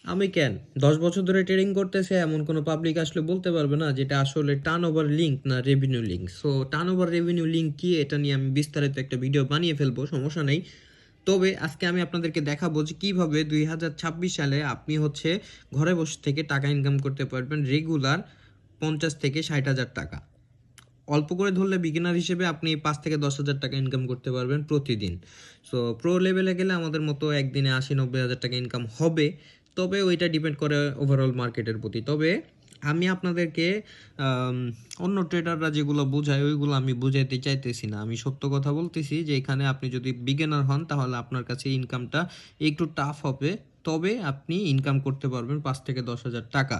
আমি কেন 10 বছর ধরে ট্রেডিং করতেছে এমন কোনো পাবলিক আসলে বলতে পারবে না যেটা আসলে টার্ন ওভার লিঙ্ক না revenue link. So turn over revenue link কি এটা নিয়ে আমি বিস্তারিত একটা ভিডিও বানিয়ে ফেলবো, সমস্যা নেই। তবে আজকে আমি আপনাদেরকে দেখাবো যে কীভাবে 2026 সালে আপনি হচ্ছে ঘরে বসে থেকে টাকা ইনকাম করতে পারবেন রেগুলার 50 থেকে 60 হাজার টাকা। অল্প করে ধরলে বিগিনার হিসেবে আপনি 5 থেকে 10 হাজার টাকা ইনকাম করতে পারবেন প্রতিদিন। সো প্রো লেভেলে গেলে আমাদের মতো একদিনে 80-90 হাজার টাকা ইনকাম হবে। তবে ওইটা ডিপেন্ড করে ওভারঅল মার্কেটের প্রতি। তবে আমি আপনাদেরকে অন্য ট্রেডাররা যেগুলো বোঝায় ওইগুলো আমি বুঝাইতে চাইতেছি না। আমি সত্য কথা বলতেছি যে এখানে আপনি যদি বিগিনার হন তাহলে আপনার কাছে ইনকামটা একটু টাফ হবে। তবে আপনি ইনকাম করতে পারবেন 5 থেকে 10 হাজার টাকা।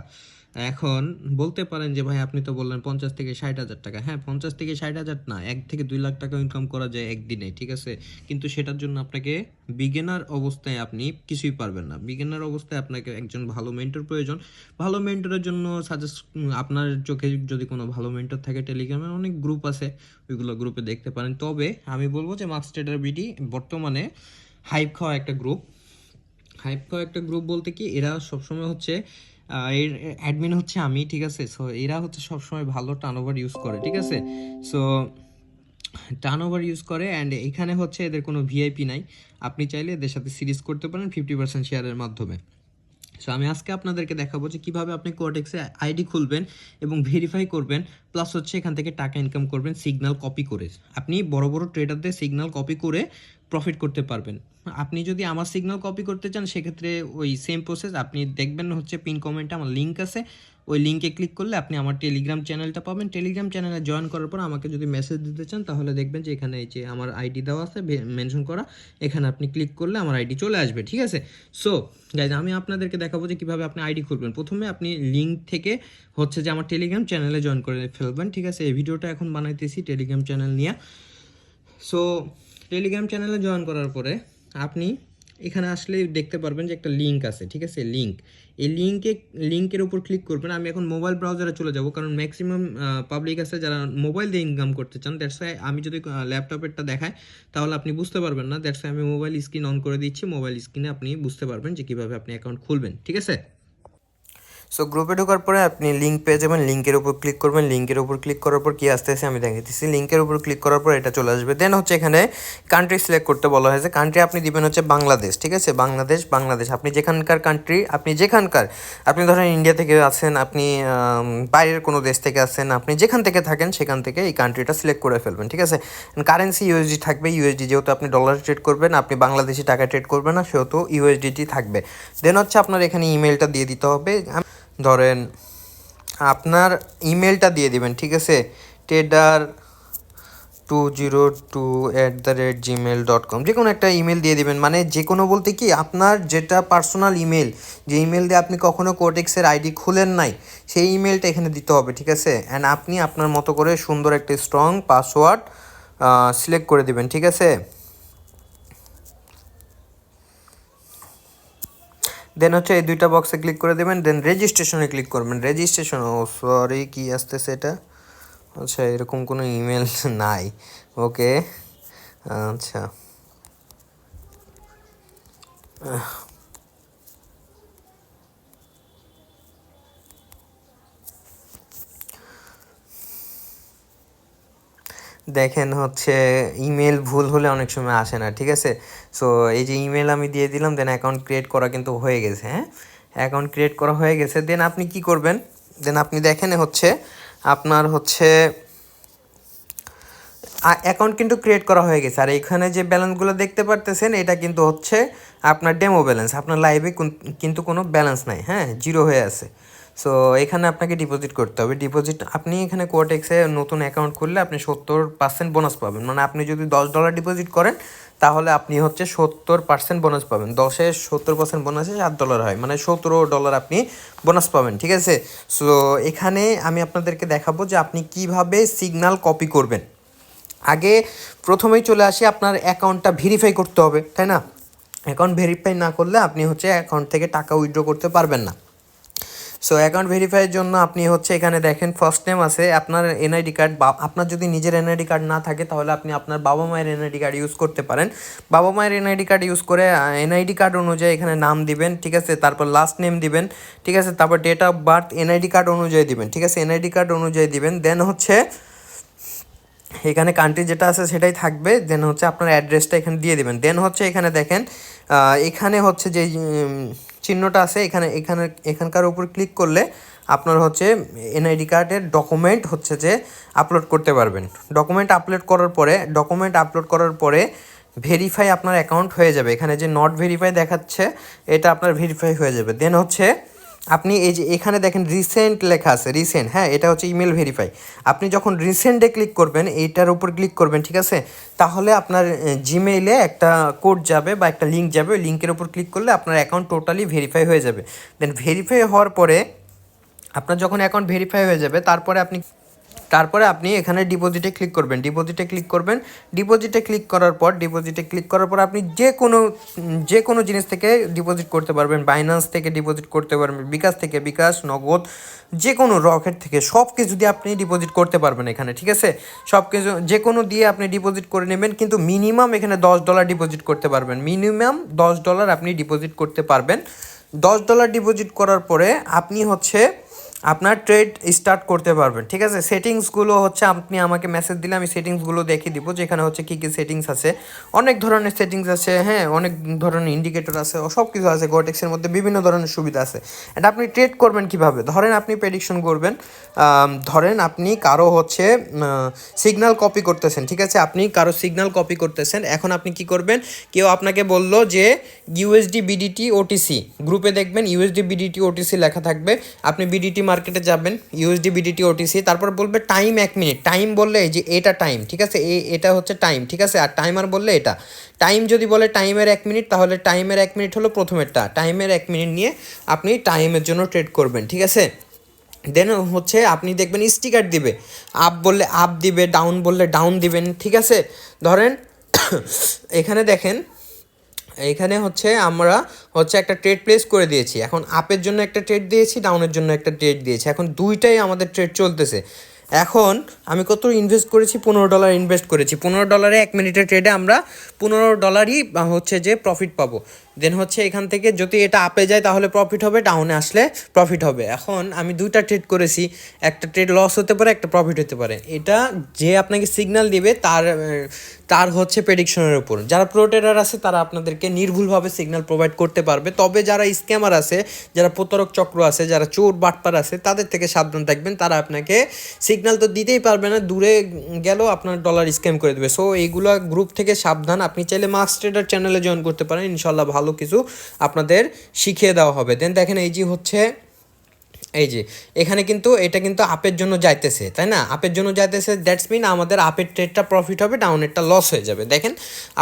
এখন বলতে পারেন যে ভাই আপনি তো বললেন 50 থেকে 60 হাজার টাকা। হ্যাঁ, 50 থেকে 60 হাজার না, 1 থেকে 2 লাখ টাকা ইনকাম করা যায় একদিনে, ঠিক আছে। কিন্তু সেটার জন্য আপনাকে বিগিনার অবস্থায় আপনি কিছুই পারবেন না। বিগিনার অবস্থায় আপনাকে একজন ভালো মেন্টর প্রয়োজন। ভালো মেন্টরের জন্য সাজেস্ট, আপনার চোখে যদি কোনো ভালো মেন্টর থাকে টেলিগ্রামে অনেক গ্রুপ আছে, ওইগুলো গ্রুপে দেখতে পারেন। তবে আমি বলবো যে মার্কস ট্রেডার বিডি বর্তমানে হাইপ খাওয়া একটা গ্রুপ। হাইপ খাওয়া একটা গ্রুপ বলতে কি, এরা সবসময় হচ্ছে এর অ্যাডমিন হচ্ছে আমি, ঠিক আছে। সো এরা হচ্ছে সবসময় ভালো টার্নওভার ইউজ করে, ঠিক আছে। সো টার্নওভার ইউজ করে অ্যান্ড এখানে হচ্ছে এদের কোনো ভিআইপি নাই। আপনি চাইলে এদের সাথে সিরিজ করতে পারেন 50% শেয়ারের মাধ্যমে। সো আমি আজকে আপনাদেরকে দেখাবো যে কীভাবে আপনি কোয়াটেক্সে আইডি খুলবেন এবং ভেরিফাই করবেন, প্লাস হচ্ছে এখান থেকে টাকা ইনকাম করবেন সিগন্যাল কপি করে। আপনি বড় বড় ট্রেডারদের সিগন্যাল কপি করে প্রফিট করতে পারবেন। আপনি যদি আমার সিগন্যাল কপি করতে চান সেক্ষেত্রে ওই সেম প্রসেস, আপনি দেখবেন হচ্ছে পিন কমেন্টে আমার লিঙ্ক আছে, ওই লিঙ্কে ক্লিক করলে আপনি আমার টেলিগ্রাম চ্যানেলটা পাবেন। টেলিগ্রাম চ্যানেলে জয়েন করার পর আমাকে যদি মেসেজ দিতে চান তাহলে দেখবেন যে এখানে এই যে আমার আইডি দেওয়া আছে মেনশন করা, এখানে আপনি ক্লিক করলে আমার আইডি চলে আসবে, ঠিক আছে। সো গাইজ, আমি আপনাদেরকে দেখাবো যে কীভাবে আপনি আইডি খুলবেন। প্রথমে আপনি লিঙ্ক থেকে হচ্ছে যে আমার টেলিগ্রাম চ্যানেলে জয়েন করে ফেলবেন, ঠিক আছে। এই ভিডিওটা এখন বানাইতেছি টেলিগ্রাম চ্যানেল নিয়ে। সো টেলিগ্রাম চ্যানেলে জয়েন করার পরে আপনি এখানে আসলে দেখতে পারবেন যে একটা লিঙ্ক আছে, ঠিক আছে। এই লিঙ্কের উপর ক্লিক করবেন। আমি এখন মোবাইল ব্রাউজারে চলে যাব, কারণ ম্যাক্সিমাম পাবলিক আছে যারা মোবাইল দিয়ে ইনকাম করতে চান। দ্যাটস ওয়াই আমি যদি ল্যাপটপেরটা দেখাই তাহলে আপনি বুঝতে পারবেন না। দ্যাটস ওয়াই আমি মোবাইল স্ক্রিন অন করে দিচ্ছি। মোবাইল স্ক্রিনে আপনি বুঝতে পারবেন যে কীভাবে আপনি অ্যাকাউন্ট খুলবেন, ঠিক আছে। সো গ্রুপে ঢোকার পরে আপনি লিঙ্ক পেয়ে যাবেন, লিঙ্কের উপর ক্লিক করবেন। লিঙ্কের উপর ক্লিক করার পর কি আসতেছে আমি দেখাইতেছি। লিঙ্কের উপর ক্লিক করার পর এটা চলে আসবে। দেন হচ্ছে এখানে কান্ট্রি সিলেক্ট করতে বলা হয়েছে। কান্ট্রি আপনি দিবেন হচ্ছে বাংলাদেশ, ঠিক আছে। বাংলাদেশ আপনি যেখানকার কান্ট্রি, আপনি ধরেন ইন্ডিয়া থেকে আছেন, আপনি বাইরের কোনো দেশ থেকে আছেন, আপনি যেখান থেকে থাকেন সেখান থেকে এই কান্ট্রিটা সিলেক্ট করে ফেলবেন, ঠিক আছে। কারেন্সি ইউএসডি থাকবে। ইউএসডি যেহেতু আপনি ডলার ট্রেড করবেন, আপনি বাংলাদেশি টাকা ট্রেড করবেন না, সেহেতু ইউএসডিটি থাকবে। দেন হচ্ছে আপনার এখানে ইমেলটা দিয়ে দিতে হবে। ধরেন আপনার ইমেলটা দিয়ে দিবেন, ঠিক আছে। tedar202@gmail.com যে কোনো একটা ইমেল দিয়ে দিবেন। মানে যে কোনো বলতে কি, আপনার যেটা পার্সোনাল ইমেল, যে ইমেল দিয়ে আপনি কখনো কোটেক্সের আইডি খুলেন নাই, সেই ইমেলটা এখানে দিতে হবে, ঠিক আছে। অ্যান্ড আপনি আপনার মতো করে সুন্দর একটা স্ট্রং পাসওয়ার্ড সিলেক্ট করে দিবেন, ঠিক আছে। দেন হচ্ছে এই দুইটা বক্সে ক্লিক করে দেবেন। দেন রেজিস্ট্রেশনে ক্লিক করবেন। রেজিস্ট্রেশন, ও সরি, কি আসতেছে এটা? আচ্ছা, এরকম কোনো ইমেল নাই। ওকে, আচ্ছা। দেখেন হচ্ছে ইমেল ভুল হলে অনেক সময় আসে না, ঠিক আছে। সো এই যে ইমেল আমি দিয়ে দিলাম, দেন অ্যাকাউন্ট ক্রিয়েট করা কিন্তু হয়ে গেছে। হ্যাঁ, অ্যাকাউন্ট ক্রিয়েট করা হয়ে গেছে। দেন আপনি কি করবেন, দেন আপনি দেখেন হচ্ছে আপনার হচ্ছে অ্যাকাউন্ট কিন্তু ক্রিয়েট করা হয়ে গেছে। আর এখানে যে ব্যালেন্সগুলো দেখতে পারতেছেন এটা কিন্তু হচ্ছে আপনার ডেমো ব্যালেন্স। আপনার লাইভে কিন্তু কোনো ব্যালেন্স নাই, হ্যাঁ, জিরো হয়ে আছে। সো এখানে আপনাকে ডিপোজিট করতে হবে। ডিপোজিট আপনি এখানে কোয়াটেক্সে নতুন অ্যাকাউন্ট খুললে আপনি 70% বোনাস পাবেন। মানে আপনি যদি $10 ডিপোজিট করেন তাহলে আপনি হচ্ছে 70% বোনাস পাবেন। 10-এ 70% বোনাসে $7 হয়, মানে $17 আপনি বোনাস পাবেন, ঠিক আছে। সো এখানে আমি আপনাদেরকে দেখাবো যে আপনি কিভাবে সিগন্যাল কপি করবেন। আগে প্রথমেই চলে আসি, আপনার অ্যাকাউন্টটা ভেরিফাই করতে হবে, তাই না। অ্যাকাউন্ট ভেরিফাই না করলে আপনি হচ্ছে অ্যাকাউন্ট থেকে টাকা উইথড্র করতে পারবেন না। সো অ্যাকাউন্ট ভেরিফাইয়ের জন্য আপনি হচ্ছে এখানে দেখেন ফার্স্ট নেম আছে, আপনার এনআইডি কার্ড, বা আপনার যদি নিজের এনআইডি কার্ড না থাকে তাহলে আপনি আপনার বাবা মায়ের এনআইডি কার্ড ইউজ করতে পারেন। বাবা মায়ের এনআইডি কার্ড ইউজ করে এনআইডি কার্ড অনুযায়ী এখানে নাম দিবেন, ঠিক আছে, তারপর লাস্ট নেম দিবেন, ঠিক আছে, তারপর date of birth NID card অনুযায়ী দিবেন, ঠিক আছে, এনআইডি কার্ড অনুযায়ী দিবেন। দেন হচ্ছে এখানে কান্ট্রি যেটা আছে সেটাই থাকবে। দেন হচ্ছে আপনার অ্যাড্রেসটা এখানে দিয়ে দিবেন। দেন হচ্ছে এখানে দেখেন এখানে হচ্ছে যে চিহ্নটা আছে এখানকার উপর ক্লিক করলে আপনার হচ্ছে এনআইডি কার্ডের ডকুমেন্ট হচ্ছে যে আপলোড করতে পারবেন। ডকুমেন্ট আপলোড করার পরে ভেরিফাই আপনার অ্যাকাউন্ট হয়ে যাবে। এখানে যে নট ভেরিফাই দেখাচ্ছে এটা আপনার ভেরিফাই হয়ে যাবে। দেন হচ্ছে আপনি এই যে এখানে দেখেন রিসেন্ট লেখা আছে, রিসেন্ট, হ্যাঁ, এটা হচ্ছে ইমেল ভেরিফাই। আপনি যখন রিসেন্টে ক্লিক করবেন, এইটার উপর ক্লিক করবেন, ঠিক আছে, তাহলে আপনার জিমেইলে একটা কোড যাবে বা একটা লিঙ্ক যাবে, ওই লিঙ্কের উপর ক্লিক করলে আপনার অ্যাকাউন্ট টোটালি ভেরিফাই হয়ে যাবে। দেন ভেরিফাই হওয়ার পরে আপনার যখন অ্যাকাউন্ট ভেরিফাই হয়ে যাবে তারপরে আপনি এখানে ডিপোজিটে ক্লিক করবেন। ডিপোজিটে ক্লিক করার পর আপনি যে কোনো জিনিস থেকে ডিপোজিট করতে পারবেন। বাইন্যান্স থেকে ডিপোজিট করতে পারবেন, বিকাশ, নগদ, যে কোনো রকেট থেকে সব কিছু দিয়ে আপনি ডিপোজিট করতে পারবেন এখানে, ঠিক আছে। সব কিছু যে কোনো দিয়ে আপনি ডিপোজিট করে নেবেন, কিন্তু মিনিমাম এখানে $10 ডিপোজিট করতে পারবেন। মিনিমাম $10 আপনি ডিপোজিট করতে পারবেন। $10 ডিপোজিট করার পরে আপনি হচ্ছে আপনার ট্রেড স্টার্ট করতে পারবেন, ঠিক আছে। সেটিংসগুলো হচ্ছে আপনি আমাকে মেসেজ দিলে আমি সেটিংসগুলো দেখিয়ে দিব, যেখানে হচ্ছে কী কী সেটিংস আছে। অনেক ধরনের সেটিংস আছে, হ্যাঁ, অনেক ধরনের ইন্ডিকেটর আছে, সব কিছু আছে। গোটেক্সের মধ্যে বিভিন্ন ধরনের সুবিধা আছে। এটা আপনি ট্রেড করবেন কিভাবে? ধরেন আপনি প্রেডিকশন করবেন, ধরেন আপনি কারো হচ্ছে সিগন্যাল কপি করতেছেন, ঠিক আছে, আপনি কারো সিগন্যাল কপি করতেছেন। এখন আপনি কি করবেন? কেউ আপনাকে বলল যে ইউএসডি বিডিটি ওটিসি, গ্রুপে দেখবেন ইউএসডি বিডিটি ওটিসি লেখা থাকবে। আপনি বিডিটি মার্কেটে যাবেন, ইউএসডি বিডিটি ওটিসি, তারপর বলবে টাইম 1 মিনিট। টাইম বললে এই যে এটা টাইম, ঠিক আছে, এটা হচ্ছে টাইম, ঠিক আছে। আর টাইমার বললে এটা টাইম। যদি বলে টাইমের 1 মিনিট, তাহলে টাইমের 1 মিনিট হলো প্রথমেরটা। টাইমের 1 মিনিট নিয়ে আপনি টাইমের জন্য ট্রেড করবেন, ঠিক আছে। দেন হচ্ছে আপনি দেখবেন স্টিকার দিবে, আপ বললে আপ দিবে, ডাউন বললে ডাউন দিবেন, ঠিক আছে। ধরেন এখানে দেখেন, এখানে হচ্ছে আমরা হচ্ছে একটা ট্রেড প্লেস করে দিয়েছি। এখন আপের জন্য একটা ট্রেড দিয়েছি, ডাউনের জন্য একটা ট্রেড দিয়েছি। এখন দুইটাই আমাদের ট্রেড চলতেছে। এখন আমি কত ইনভেস্ট করেছি? $15 ইনভেস্ট করেছি। $15 1 মিনিটের ট্রেডে আমরা $15 হচ্ছে যে প্রফিট পাবো। দেন হচ্ছে এখান থেকে যদি এটা আপে যায় তাহলে প্রফিট হবে, ডাউনে আসলে প্রফিট হবে। এখন আমি দুইটা ট্রেড করেছি, একটা ট্রেড লস হতে পারে, একটা প্রফিট হতে পারে। এটা যে আপনাকে সিগন্যাল দিবে তার হচ্ছে প্রেডিকশনের উপর। যারা প্রো ট্রেডার আছে তারা আপনাদেরকে নির্ভুলভাবে সিগন্যাল প্রোভাইড করতে পারবে। তবে যারা স্ক্যামার আছে, যারা প্রতারক চক্র আছে, যারা চোর বাটপার আছে, তাদের থেকে সাবধান থাকবেন। তারা আপনাকে সিগন্যাল তো দিতেই পারবে না, দূরে গেলেও আপনার ডলার স্ক্যাম করে দেবে। সো এইগুলা গ্রুপ থেকে সাবধান। আপনি চাইলে মাস্ক ট্রেডার চ্যানেলে জয়েন করতে পারেন, ইনশাল্লাহ ভালো কিছু আপনাদের শিখিয়ে দেওয়া হবে। দেন দেখেন এই যে হচ্ছে এই যে এখানে কিন্তু এটা কিন্তু আপের জন্য যাইতেছে, তাই না? আপের জন্য যাইতেছে, দ্যাটস মিন আমাদের আপের ট্রেডটা প্রফিট হবে, ডাউনেরটা লস হয়ে যাবে। দেখেন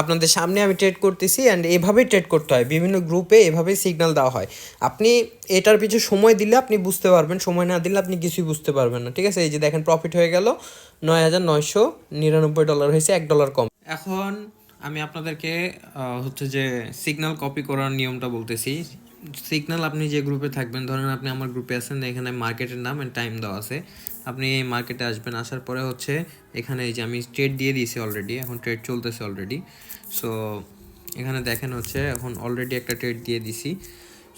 আপনাদের সামনে আমি ট্রেড করতেছি, অ্যান্ড এভাবেই ট্রেড করতে হয়। বিভিন্ন গ্রুপে এভাবেই সিগন্যাল দেওয়া হয়। আপনি এটার পিছু সময় দিলে আপনি বুঝতে পারবেন, সময় না দিলে আপনি কিছুই বুঝতে পারবেন না, ঠিক আছে। এই যে দেখেন প্রফিট হয়ে গেল $9,999 হয়েছে, $1 কম। এখন আমি আপনাদেরকে হচ্ছে যে সিগন্যাল কপি করার নিয়মটা বলতেছি। সিগন্যাল আপনি যে গ্রুপে থাকবেন, ধরেন আপনি আমার গ্রুপে আছেন, এখানে মার্কেটের নাম অ্যান্ড টাইম দেওয়া আছে। আপনি এই মার্কেটে আসবেন, আসার পরে হচ্ছে এখানে এই যে আমি ট্রেড দিয়ে দিয়েছি অলরেডি, এখন ট্রেড চলতেছে অলরেডি। সো এখানে দেখেন হচ্ছে এখন অলরেডি একটা ট্রেড দিয়ে দিছি।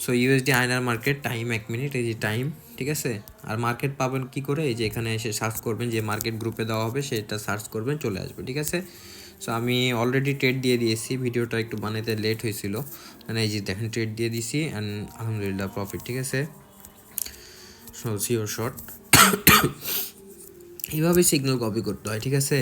So USD INR market, time 1 minute, এই যে টাইম, ঠিক আছে। আর মার্কেট পাবেন কি করে? এই যে এখানে এসে সার্চ করবেন, যে মার্কেট গ্রুপে দেওয়া হবে সেটা সার্চ করবেন, চলে আসবে, ঠিক আছে। সো আমি অলরেডি ট্রেড দিয়ে দিয়েছি, ভিডিওটা একটু বানাতে লেট হয়েছিল। মানে এই যে দেখেন ট্রেড দিয়ে দিছি, অ্যান্ড আলহামদুলিল্লাহ প্রফিট, ঠিক আছে। সো সিওর শর্ট এইভাবেই সিগন্যাল কপি করতে হয়, ঠিক আছে।